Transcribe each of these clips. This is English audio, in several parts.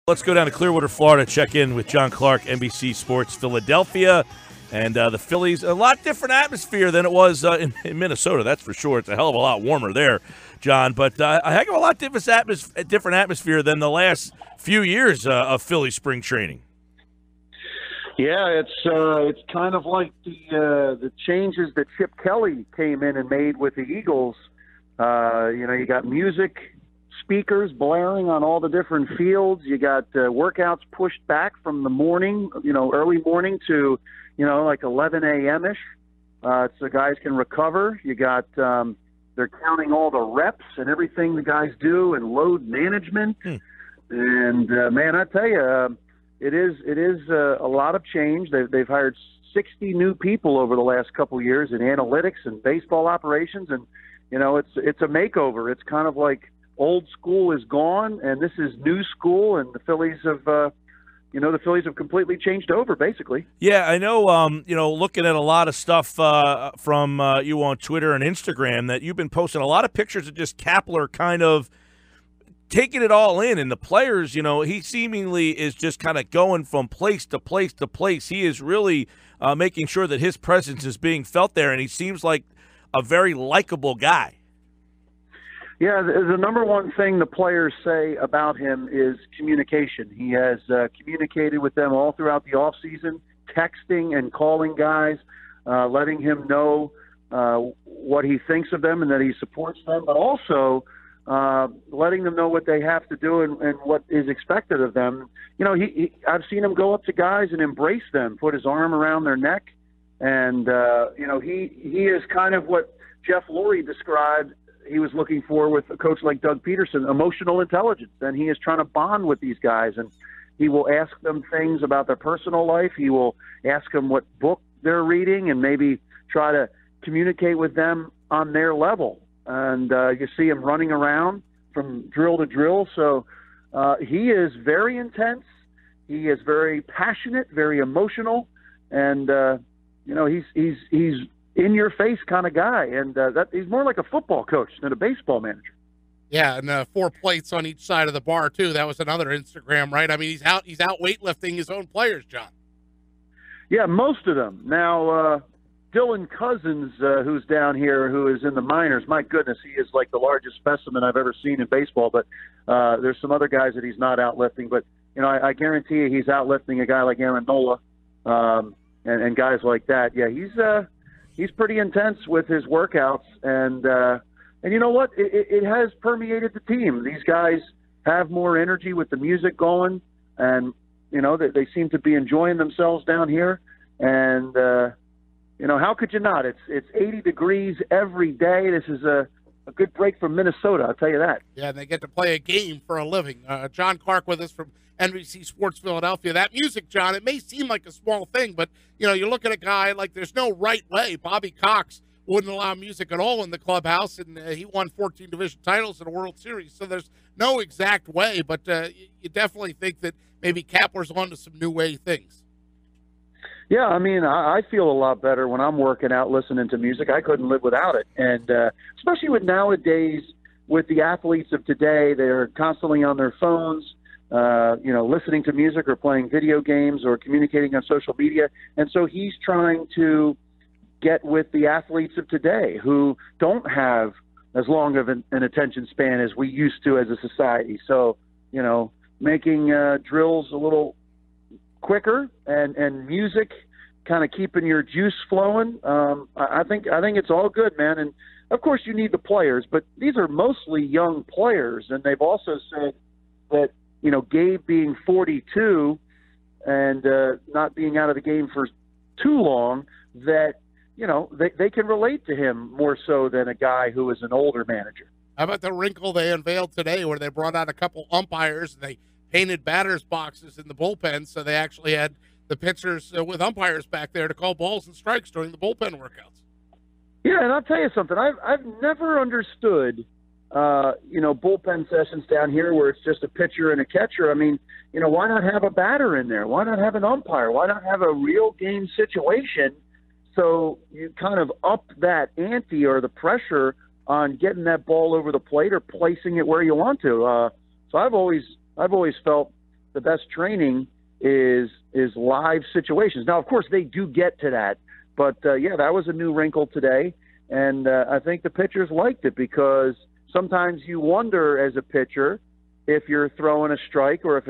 Let's go down to Clearwater, Florida, check in with John Clark, NBC Sports Philadelphia. And the Phillies, a lot different atmosphere than it was in Minnesota, that's for sure. It's a hell of a lot warmer there, John. But a heck of a lot different atmosphere than the last few years of Philly spring training. Yeah, it's kind of like the changes that Chip Kelly came in and made with the Eagles. You got music speakers blaring on all the different fields. You got workouts pushed back from the morning, early morning to, like 11 a.m.-ish, so guys can recover. You got they're counting all the reps and everything the guys do and load management. And, man, I tell you, it is a lot of change. They've hired 60 new people over the last couple years in analytics and baseball operations, and it's a makeover. It's kind of like old school is gone, and this is new school, and the Phillies have completely changed over, basically. Yeah, I know. Looking at a lot of stuff from you on Twitter and Instagram, that you've been posting a lot of pictures of just Kapler kind of taking it all in, and the players, he seemingly is just kind of going from place to place to place. He is really making sure that his presence is being felt there, and he seems like a very likable guy. Yeah, the number one thing the players say about him is communication. He has communicated with them all throughout the offseason, texting and calling guys, letting him know what he thinks of them and that he supports them, but also letting them know what they have to do and what is expected of them. I've seen him go up to guys and embrace them, put his arm around their neck, and he is kind of what Jeff Lurie described he was looking for with a coach like Doug Peterson, emotional intelligence. And he is trying to bond with these guys, and he will ask them things about their personal life. He will ask them what book they're reading and maybe try to communicate with them on their level. And you see him running around from drill to drill. So he is very intense. He is very passionate, very emotional, and he's in-your-face kind of guy, and he's more like a football coach than a baseball manager. Yeah, and 4 plates on each side of the bar too. That was another Instagram, right? I mean, he's out weightlifting his own players, John. Yeah, most of them. Now, Dylan Cousins, who's down here, who is in the minors, my goodness, he is like the largest specimen I've ever seen in baseball. But there's some other guys that he's not outlifting. But I guarantee you, he's outlifting a guy like Aaron Nola and guys like that. Yeah, he's pretty intense with his workouts, and you know what? It has permeated the team. These guys have more energy with the music going, and they seem to be enjoying themselves down here. And how could you not? It's 80 degrees every day. This is a good break from Minnesota, I'll tell you that. Yeah, and they get to play a game for a living. John Clark with us from NBC Sports Philadelphia. That music, John, it may seem like a small thing, but, you look at a guy like there's no right way. Bobby Cox wouldn't allow music at all in the clubhouse, and he won 14 division titles in a World Series, so there's no exact way, but you definitely think that maybe Kapler's on to some new way things. Yeah, I mean, I feel a lot better when I'm working out listening to music. I couldn't live without it, and especially with nowadays, with the athletes of today, they're constantly on their phones, listening to music or playing video games or communicating on social media. And so he's trying to get with the athletes of today who don't have as long of an attention span as we used to as a society. So, making drills a little quicker and music kind of keeping your juice flowing. I think it's all good, man. And of course you need the players, but these are mostly young players. And they've also said that, Gabe being 42 and not being out of the game for too long, that, they can relate to him more so than a guy who is an older manager. How about the wrinkle they unveiled today where they brought out a couple umpires and they painted batters boxes in the bullpen, so they actually had the pitchers with umpires back there to call balls and strikes during the bullpen workouts. Yeah, and I'll tell you something. I've never understood bullpen sessions down here where it's just a pitcher and a catcher. I mean, why not have a batter in there? Why not have an umpire? Why not have a real game situation so you kind of up that ante or the pressure on getting that ball over the plate or placing it where you want to? So I've always felt the best training is live situations. Now, of course, they do get to that, but yeah, that was a new wrinkle today, and I think the pitchers liked it because sometimes you wonder as a pitcher if you're throwing a strike or if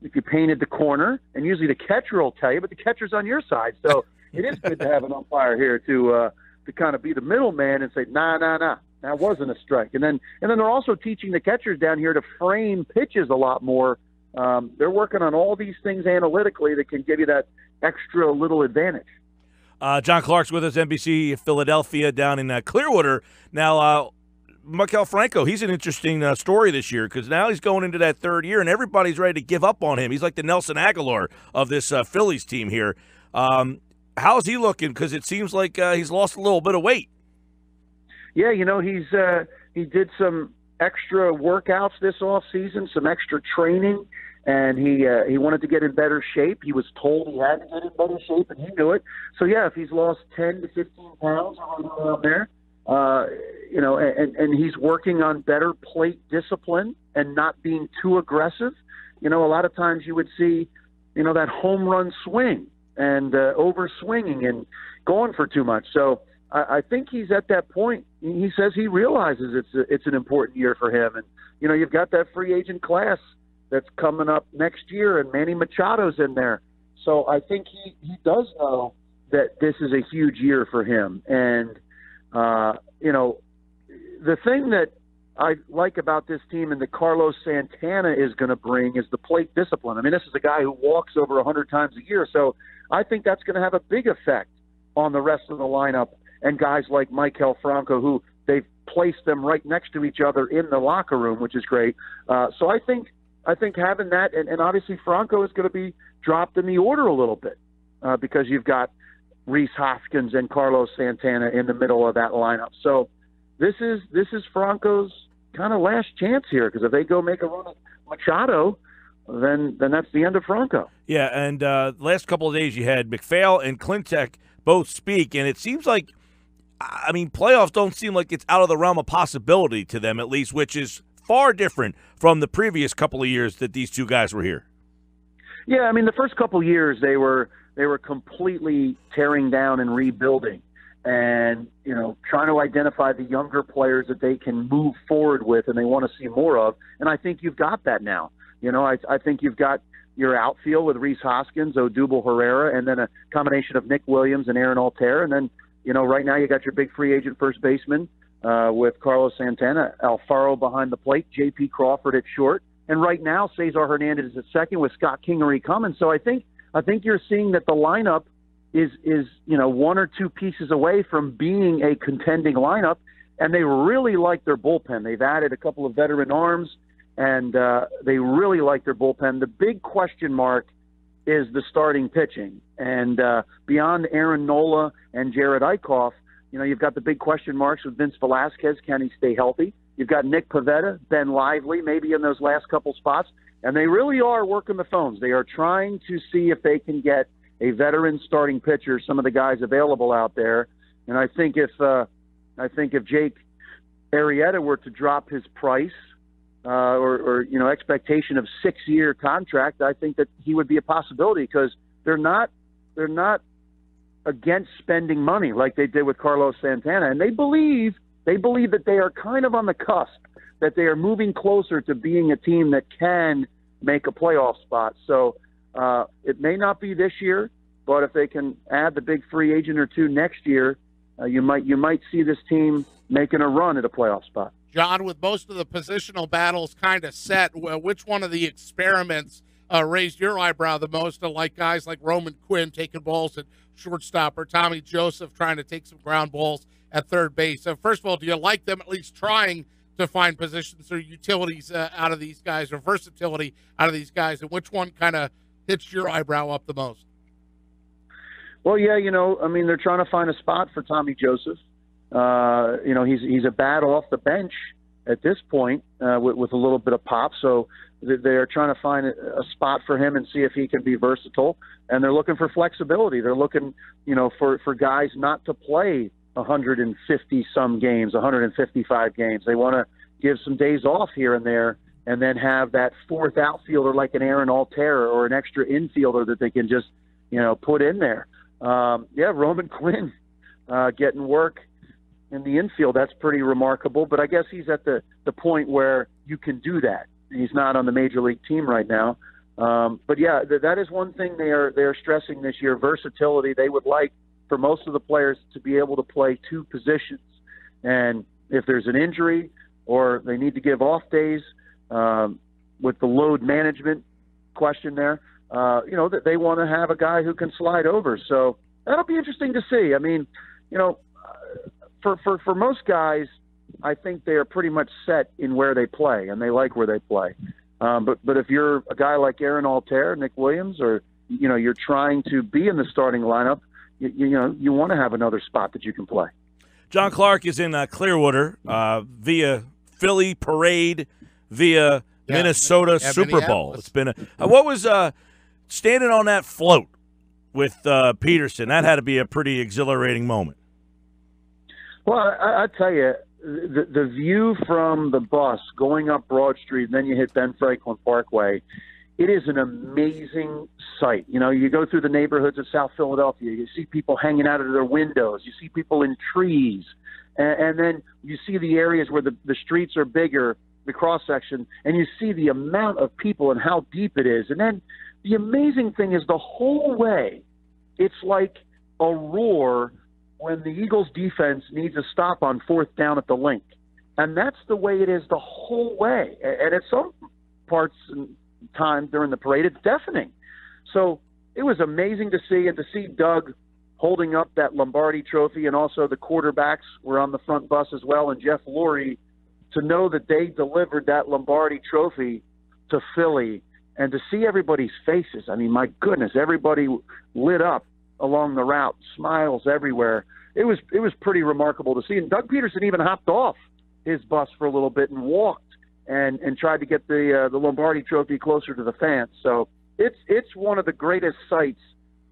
if you painted the corner, and usually the catcher will tell you, but the catcher's on your side, so it is good to have an umpire here to kind of be the middleman and say, nah, that wasn't a strike. And then they're also teaching the catchers down here to frame pitches a lot more. They're working on all these things analytically that can give you that extra little advantage. John Clark's with us, NBC Philadelphia down in Clearwater. Now, Maikel Franco, he's an interesting story this year because now he's going into that third year and everybody's ready to give up on him. He's like the Nelson Aguilar of this Phillies team here. How's he looking? Because it seems like he's lost a little bit of weight. Yeah, he did some extra workouts this off season, some extra training, and he wanted to get in better shape. He was told he had to get in better shape, and he knew it. So yeah, if he's lost 10 to 15 pounds around there, and he's working on better plate discipline and not being too aggressive. A lot of times you would see, that home run swing and over swinging and going for too much. So I think he's at that point. He says he realizes it's an important year for him. And, you've got that free agent class that's coming up next year, and Manny Machado's in there. So I think he does know that this is a huge year for him. And, the thing that I like about this team and that Carlos Santana is going to bring is the plate discipline. I mean, this is a guy who walks over 100 times a year. So I think that's going to have a big effect on the rest of the lineup and guys like Maikel Franco, who they've placed them right next to each other in the locker room, which is great. So I think having that, and obviously Franco is going to be dropped in the order a little bit because you've got Rhys Hoskins and Carlos Santana in the middle of that lineup. So this is Franco's kind of last chance here, because if they go make a run at Machado, then that's the end of Franco. Yeah, and last couple of days you had McPhail and Clintek both speak, and it seems like, playoffs don't seem like it's out of the realm of possibility to them, at least, which is far different from the previous couple of years that these two guys were here. Yeah, the first couple of years they were completely tearing down and rebuilding, and trying to identify the younger players that they can move forward with and they want to see more of. And I think you've got that now. I think you've got your outfield with Rhys Hoskins, Odubel Herrera, and then a combination of Nick Williams and Aaron Altair. And then, right now you got your big free agent first baseman with Carlos Santana, Alfaro behind the plate, J.P. Crawford at short. And right now Cesar Hernandez is at second with Scott Kingery coming. So I think you're seeing that the lineup is one or two pieces away from being a contending lineup, and they really like their bullpen. They've added a couple of veteran arms, and they really like their bullpen. The big question mark is the starting pitching, and beyond Aaron Nola and Jared Eichhoff, you've got the big question marks with Vince Velasquez. Can he stay healthy? You've got Nick Pivetta, Ben Lively, maybe in those last couple spots, and they really are working the phones. They are trying to see if they can get a veteran starting pitcher, some of the guys available out there. And I think if Jake Arrieta were to drop his price or expectation of 6-year contract, I think that he would be a possibility, because they're not against spending money like they did with Carlos Santana, and they believe that they are kind of on the cusp, that they are moving closer to being a team that can make a playoff spot. So it may not be this year, but if they can add the big free agent or two next year, you might see this team making a run at a playoff spot. John, with most of the positional battles kind of set, which one of the experiments raised your eyebrow the most? Like guys like Roman Quinn taking balls at shortstop, or Tommy Joseph trying to take some ground balls at third base. So first of all, do you like them at least trying to find positions or utilities out of these guys, or versatility out of these guys, and which one kind of hits your eyebrow up the most? Well, yeah, they're trying to find a spot for Tommy Joseph. He's a bat off the bench at this point with a little bit of pop, so they're trying to find a spot for him and see if he can be versatile. And they're looking for flexibility. They're looking, for guys not to play 150-some games, 155 games. They want to give some days off here and there and then have that fourth outfielder like an Aaron Altair or an extra infielder that they can just, put in there. Roman Quinn getting work in the infield, that's pretty remarkable. But I guess he's at the point where you can do that. He's not on the major league team right now. But that is one thing they are stressing this year, versatility. They would like for most of the players to be able to play two positions. And if there's an injury or they need to give off days with the load management question there, that they want to have a guy who can slide over. So that'll be interesting to see. I mean, for most guys, I think they are pretty much set in where they play, and they like where they play. But if you're a guy like Aaron Altair, Nick Williams, or you're trying to be in the starting lineup, you want to have another spot that you can play. John Clark is in Clearwater via Philly Parade, via Minnesota Super Bowl. It's been what was standing on that float with Peterson? That had to be a pretty exhilarating moment. Well, I tell you, the view from the bus going up Broad Street, and then you hit Ben Franklin Parkway, it is an amazing sight. You go through the neighborhoods of South Philadelphia, you see people hanging out of their windows, you see people in trees, and then you see the areas where the streets are bigger, the cross-section, and you see the amount of people and how deep it is. And then the amazing thing is the whole way, it's like a roar when the Eagles defense needs a stop on fourth down at the link. And that's the way it is the whole way. And at some parts and time during the parade, it's deafening. So it was amazing to see, and to see Doug holding up that Lombardi trophy, and also the quarterbacks were on the front bus as well, and Jeff Lurie, to know that they delivered that Lombardi trophy to Philly, and to see everybody's faces. I mean, my goodness, everybody lit up along the route, smiles everywhere. It was pretty remarkable to see. And Doug Peterson even hopped off his bus for a little bit and walked and tried to get the Lombardi trophy closer to the fans. So it's one of the greatest sights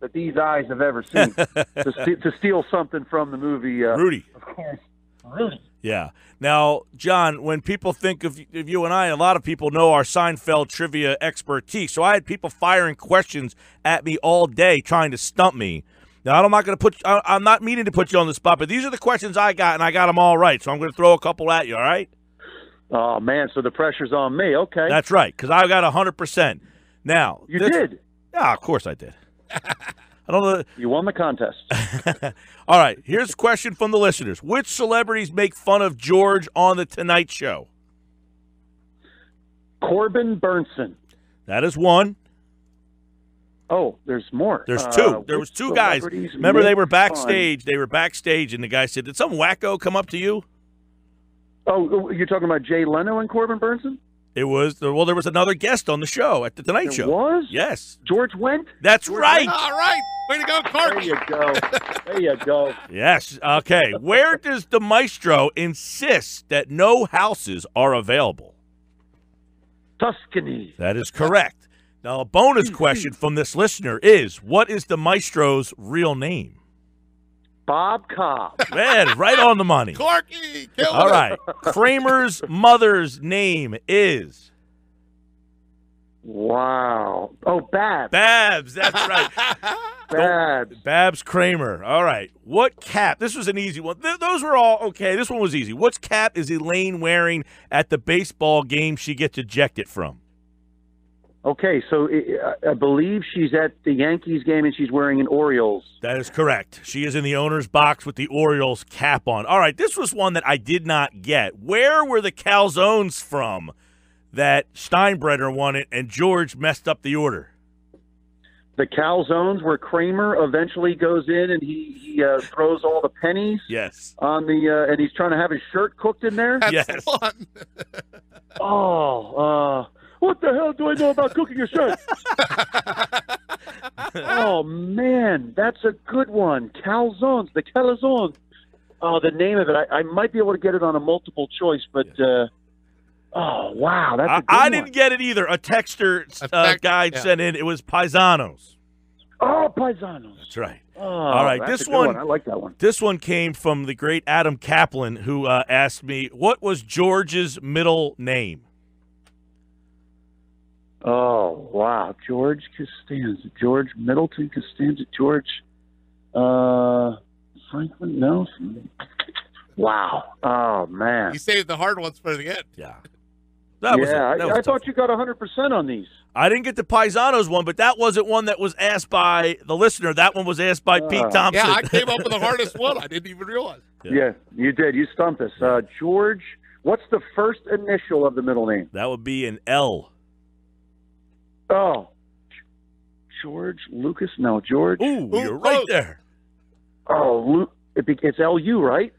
that these eyes have ever seen. to steal something from the movie Rudy. Of course, Rudy. Yeah. Now, John, when people think of you and I, a lot of people know our Seinfeld trivia expertise. So I had people firing questions at me all day trying to stump me. Now, I'm not meaning to put you on the spot, but these are the questions I got, and I got them all right. So I'm going to throw a couple at you, all right? Oh, man, so the pressure's on me. Okay. That's right, because I got 100%. Now. You did? Yeah, of course I did. I don't know. You won the contest. All right, here's a question from the listeners. Which celebrities make fun of George on The Tonight Show? Corbin Burnson. That is one. Oh, there's more. There's two. There was two guys. Remember, they were backstage. They were backstage, and the guy said, "Did some wacko come up to you?" Oh, you're talking about Jay Leno and Corbin Burnson? It was. Well, there was another guest on the show at the Tonight Show. There was? Yes. George Wendt? That's right. All right. Way to go, Clark. There you go. There you go. Yes. Okay. Where does the maestro insist that no houses are available? Tuscany. That is correct. Now, a bonus question from this listener is, what is the maestro's real name? Bob Cobb. Man, right on the money. Clarky. All right. Kramer's mother's name is? Wow. Oh, Babs. Babs, that's right. Babs. Babs Kramer. All right. What cap? This was an easy one. Those were all okay. This one was easy. What cap is Elaine wearing at the baseball game she gets ejected from? Okay, so I believe she's at the Yankees game and she's wearing an Orioles. That is correct. She is in the owner's box with the Orioles cap on. All right, this was one that I did not get. Where were the calzones from that Steinbrenner won it and George messed up the order? The calzones where Kramer eventually goes in and he throws all the pennies. Yes. On the and he's trying to have his shirt cooked in there. That's yes. Fun. What the hell do I know about cooking a shirt? Oh, man, that's a good one. Calzones, the calzones. Oh, the name of it. I might be able to get it on a multiple choice, but, oh, wow, that's a good one. I didn't get it either. A texter guide sent in. It was Paisanos. Oh, Paisanos. That's right. Oh, all right, that's this a good one. I like that one. This one came from the great Adam Kaplan, who asked me, what was George's middle name? Oh, wow. George Costanza. George Middleton Costanza. George Franklin? No. Wow. Oh, man. You saved the hard ones for the end. Yeah. I thought you got 100% on these. I didn't get the Paisanos one, but that wasn't one that was asked by the listener. That one was asked by Pete Thompson. Yeah, I came up with the hardest one. I didn't even realize. Yeah, you did. You stumped us. George, what's the first initial of the middle name? That would be an L. Oh, George Lucas? No, George. Ooh, you're right there. Oh, it's L-U, right?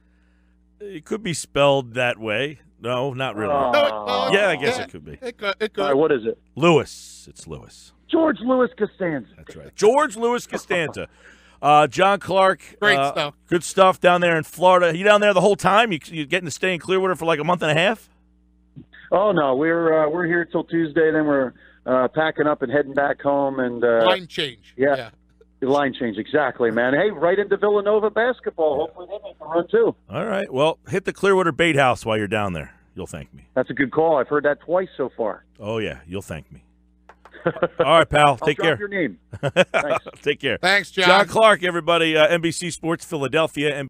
It could be spelled that way. No, not really. Yeah, I guess it could be. It could. All right, what is it? Lewis. It's Lewis. George Louis Costanza. That's right. George Louis Costanza. John Clark. Great stuff. Good stuff down there in Florida. You down there the whole time? You getting to stay in Clearwater for like a month and a half? Oh, no. We're here till Tuesday. Then we're packing up and heading back home. And Line change. Yeah. Line change, exactly, man. Hey, right into Villanova basketball. Hopefully they make a run, too. All right. Well, hit the Clearwater Bait House while you're down there. You'll thank me. That's a good call. I've heard that twice so far. Oh, yeah. You'll thank me. All right, pal. Take care. I'll drop your name. Thanks. Take care. Thanks, John. John Clark, everybody. NBC Sports Philadelphia.